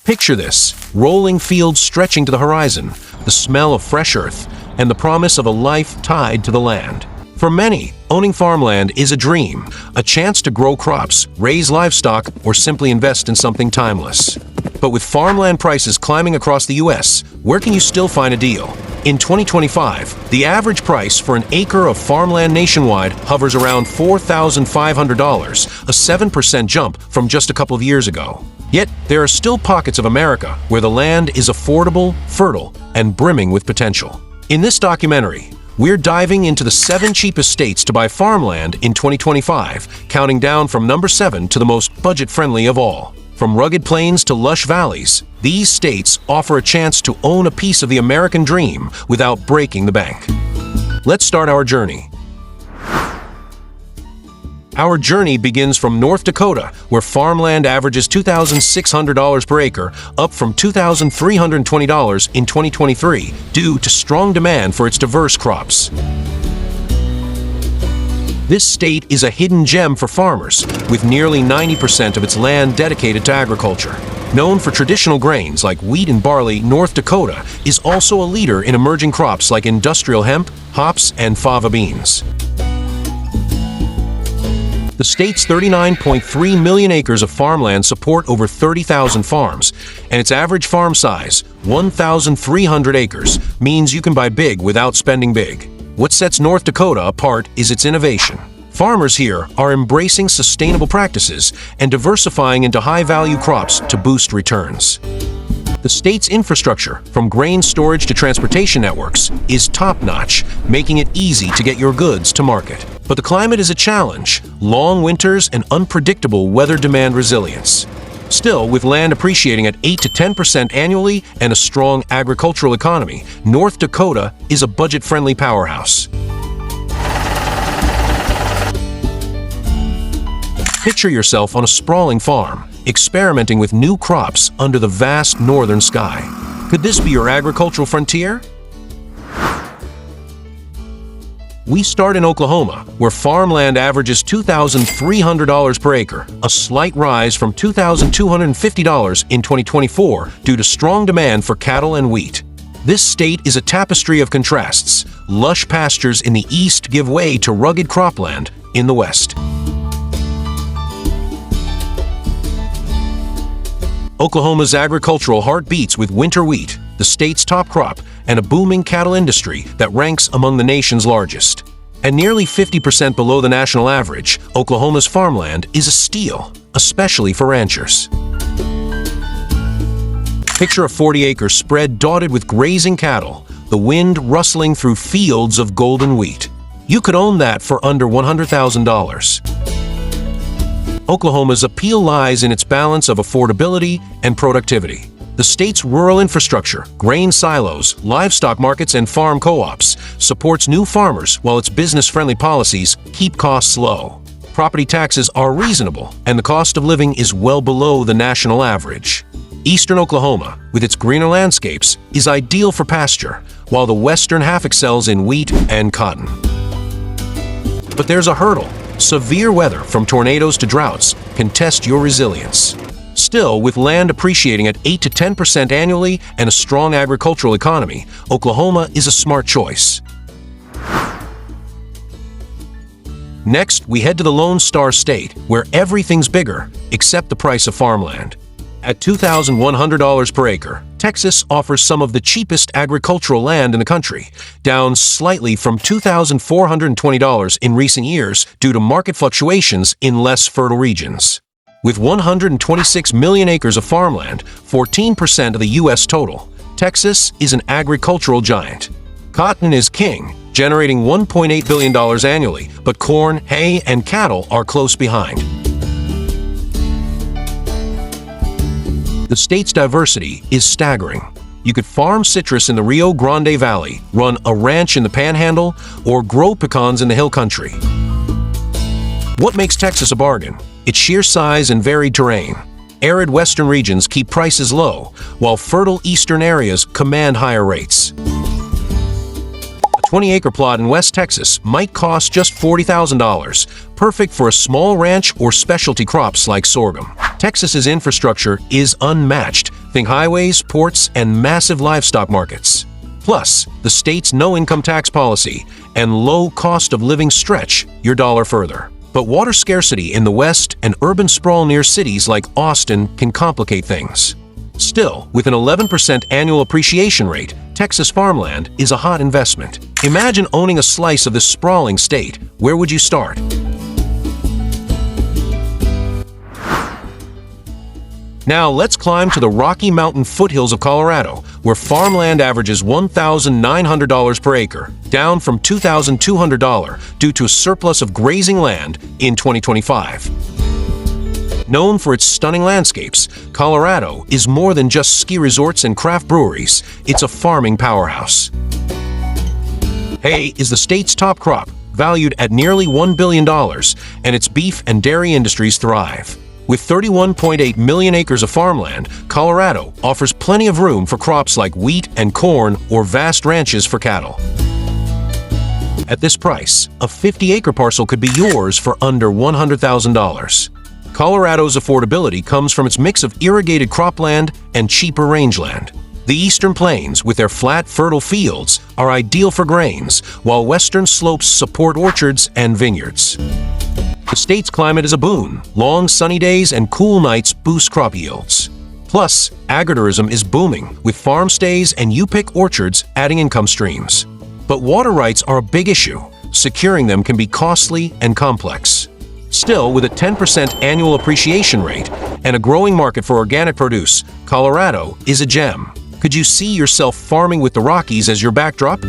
Picture this: rolling fields stretching to the horizon, the smell of fresh earth, and the promise of a life tied to the land. For many, owning farmland is a dream, a chance to grow crops, raise livestock, or simply invest in something timeless. But with farmland prices climbing across the U.S., where can you still find a deal? In 2025, the average price for an acre of farmland nationwide hovers around $4,500, a 7% jump from just a couple of years ago. Yet, there are still pockets of America where the land is affordable, fertile, and brimming with potential. In this documentary, we're diving into the 7 cheapest states to buy farmland in 2025, counting down from number 7 to the most budget-friendly of all. From rugged plains to lush valleys, these states offer a chance to own a piece of the American dream without breaking the bank. Let's start our journey. Our journey begins from North Dakota, where farmland averages $2,600 per acre, up from $2,320 in 2023, due to strong demand for its diverse crops. This state is a hidden gem for farmers, with nearly 90% of its land dedicated to agriculture. Known for traditional grains like wheat and barley, North Dakota is also a leader in emerging crops like industrial hemp, hops, and fava beans. The state's 39.3 million acres of farmland support over 30,000 farms, and its average farm size, 1,300 acres, means you can buy big without spending big. What sets North Dakota apart is its innovation. Farmers here are embracing sustainable practices and diversifying into high-value crops to boost returns. The state's infrastructure, from grain storage to transportation networks, is top-notch, making it easy to get your goods to market. But the climate is a challenge: long winters and unpredictable weather demand resilience. Still, with land appreciating at 8 to 10% annually and a strong agricultural economy, North Dakota is a budget-friendly powerhouse. Picture yourself on a sprawling farm, experimenting with new crops under the vast northern sky. Could this be your agricultural frontier? We start in Oklahoma, where farmland averages $2,300 per acre, a slight rise from $2,250 in 2024 due to strong demand for cattle and wheat. This state is a tapestry of contrasts. Lush pastures in the east give way to rugged cropland in the west. Oklahoma's agricultural heart beats with winter wheat, the state's top crop, and a booming cattle industry that ranks among the nation's largest. At nearly 50% below the national average, Oklahoma's farmland is a steal, especially for ranchers. Picture a 40-acre spread dotted with grazing cattle, the wind rustling through fields of golden wheat. You could own that for under $100,000. Oklahoma's appeal lies in its balance of affordability and productivity. The state's rural infrastructure, grain silos, livestock markets, and farm co-ops supports new farmers while its business-friendly policies keep costs low. Property taxes are reasonable, and the cost of living is well below the national average. Eastern Oklahoma, with its greener landscapes, is ideal for pasture, while the western half excels in wheat and cotton. But there's a hurdle. Severe weather, from tornadoes to droughts, can test your resilience. Still, with land appreciating at 8 to 10% annually and a strong agricultural economy, Oklahoma is a smart choice. Next, we head to the Lone Star State, where everything's bigger except the price of farmland. At $2,100 per acre, Texas offers some of the cheapest agricultural land in the country, down slightly from $2,420 in recent years due to market fluctuations in less fertile regions. With 126 million acres of farmland, 14% of the U.S. total, Texas is an agricultural giant. Cotton is king, generating $1.8 billion annually, but corn, hay, and cattle are close behind. The state's diversity is staggering. You could farm citrus in the Rio Grande Valley, run a ranch in the Panhandle, or grow pecans in the Hill Country. What makes Texas a bargain? Its sheer size and varied terrain. Arid western regions keep prices low, while fertile eastern areas command higher rates. A 20-acre plot in West Texas might cost just $40,000, perfect for a small ranch or specialty crops like sorghum. Texas's infrastructure is unmatched, Think highways, ports, and massive livestock markets. Plus, the state's no-income tax policy and low cost of living stretch your dollar further. But water scarcity in the West and urban sprawl near cities like Austin can complicate things. Still, with an 11% annual appreciation rate, Texas farmland is a hot investment. Imagine owning a slice of this sprawling state. Where would you start? Now let's climb to the Rocky Mountain foothills of Colorado, where farmland averages $1,900 per acre, down from $2,200 due to a surplus of grazing land in 2025. Known for its stunning landscapes, Colorado is more than just ski resorts and craft breweries. It's a farming powerhouse. Hay is the state's top crop, valued at nearly $1 billion, and its beef and dairy industries thrive. With 31.8 million acres of farmland, Colorado offers plenty of room for crops like wheat and corn or vast ranches for cattle. At this price, a 50-acre parcel could be yours for under $100,000. Colorado's affordability comes from its mix of irrigated cropland and cheaper rangeland. The eastern plains, with their flat, fertile fields, are ideal for grains, while western slopes support orchards and vineyards. The state's climate is a boon. Long sunny days and cool nights boost crop yields. Plus, agritourism is booming, with farm stays and you-pick orchards adding income streams. But water rights are a big issue. Securing them can be costly and complex. Still, with a 10% annual appreciation rate and a growing market for organic produce, Colorado is a gem. Could you see yourself farming with the Rockies as your backdrop?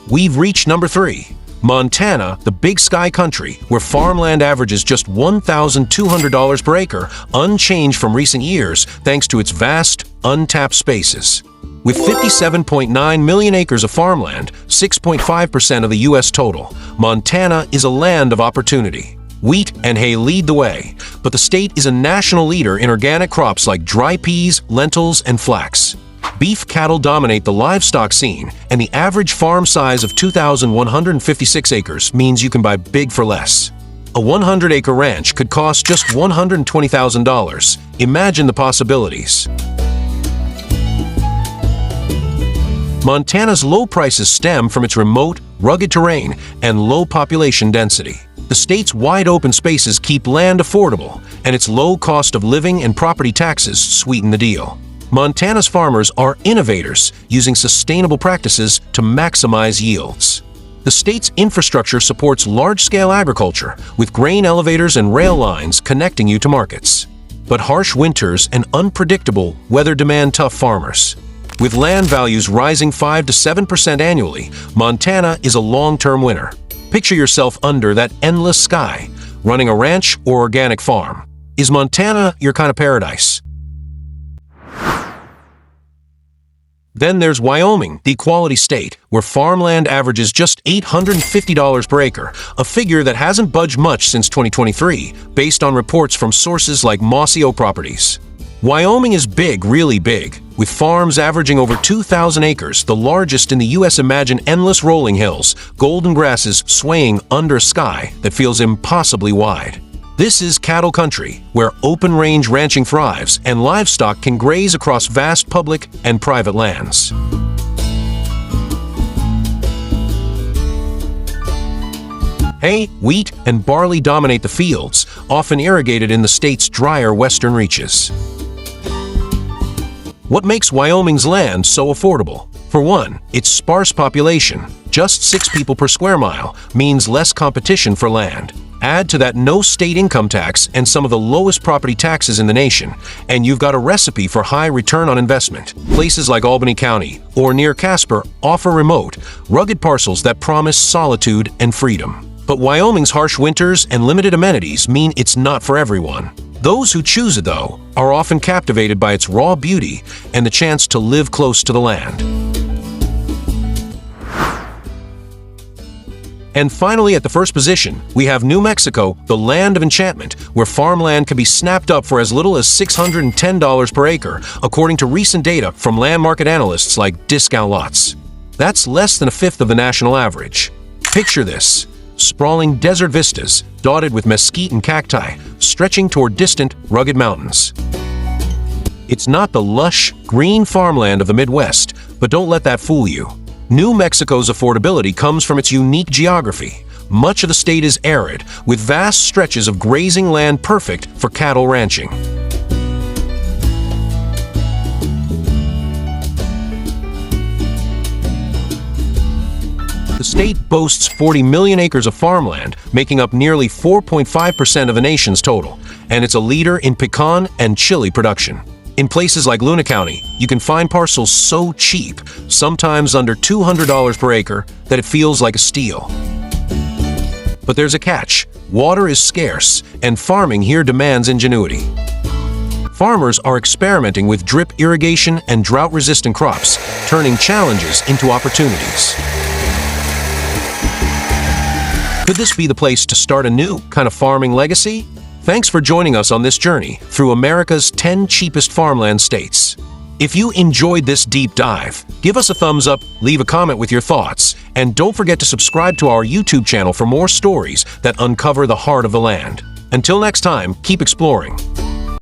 We've reached number 3. Montana, the Big Sky country, where farmland averages just $1,200 per acre, unchanged from recent years thanks to its vast, untapped spaces. With 57.9 million acres of farmland, 6.5% of the U.S. total, Montana is a land of opportunity. Wheat and hay lead the way, but the state is a national leader in organic crops like dry peas, lentils, and flax. Beef cattle dominate the livestock scene, and the average farm size of 2,156 acres means you can buy big for less. A 100-acre ranch could cost just $120,000. Imagine the possibilities. Montana's low prices stem from its remote, rugged terrain and low population density. The state's wide-open spaces keep land affordable, and its low cost of living and property taxes sweeten the deal. Montana's farmers are innovators, using sustainable practices to maximize yields. The state's infrastructure supports large-scale agriculture, with grain elevators and rail lines connecting you to markets. But harsh winters and unpredictable weather demand tough farmers. With land values rising 5 to 7% annually, Montana is a long-term winner. Picture yourself under that endless sky, running a ranch or organic farm. Is Montana your kind of paradise? Then there's Wyoming, the Equality State, where farmland averages just $850 per acre, a figure that hasn't budged much since 2023, based on reports from sources like Mossio Properties. Wyoming is big, really big, with farms averaging over 2,000 acres, the largest in the U.S. Imagine endless rolling hills, golden grasses swaying under a sky that feels impossibly wide. This is cattle country, where open-range ranching thrives and livestock can graze across vast public and private lands. Hay, wheat, and barley dominate the fields, often irrigated in the state's drier western reaches. What makes Wyoming's land so affordable? For one, its sparse population, just 6 people per square mile, means less competition for land. Add to that no state income tax and some of the lowest property taxes in the nation, and you've got a recipe for high return on investment. Places like Albany County or near Casper offer remote, rugged parcels that promise solitude and freedom. But Wyoming's harsh winters and limited amenities mean it's not for everyone. Those who choose it, though, are often captivated by its raw beauty and the chance to live close to the land. And finally, at the first position, we have New Mexico, the land of enchantment, where farmland can be snapped up for as little as $610 per acre, according to recent data from land market analysts like Discount Lots. That's less than a fifth of the national average. Picture this: sprawling desert vistas dotted with mesquite and cacti stretching toward distant, rugged mountains. It's not the lush, green farmland of the Midwest, but don't let that fool you. New Mexico's affordability comes from its unique geography. Much of the state is arid, with vast stretches of grazing land perfect for cattle ranching. The state boasts 40 million acres of farmland, making up nearly 4.5% of the nation's total, and it's a leader in pecan and chili production. In places like Luna County, you can find parcels so cheap, sometimes under $200 per acre, that it feels like a steal. But there's a catch. Water is scarce, and farming here demands ingenuity. Farmers are experimenting with drip irrigation and drought-resistant crops, turning challenges into opportunities. Could this be the place to start a new kind of farming legacy? Thanks for joining us on this journey through America's 10 cheapest farmland states. If you enjoyed this deep dive, give us a thumbs up, leave a comment with your thoughts, and don't forget to subscribe to our YouTube channel for more stories that uncover the heart of the land. Until next time, keep exploring.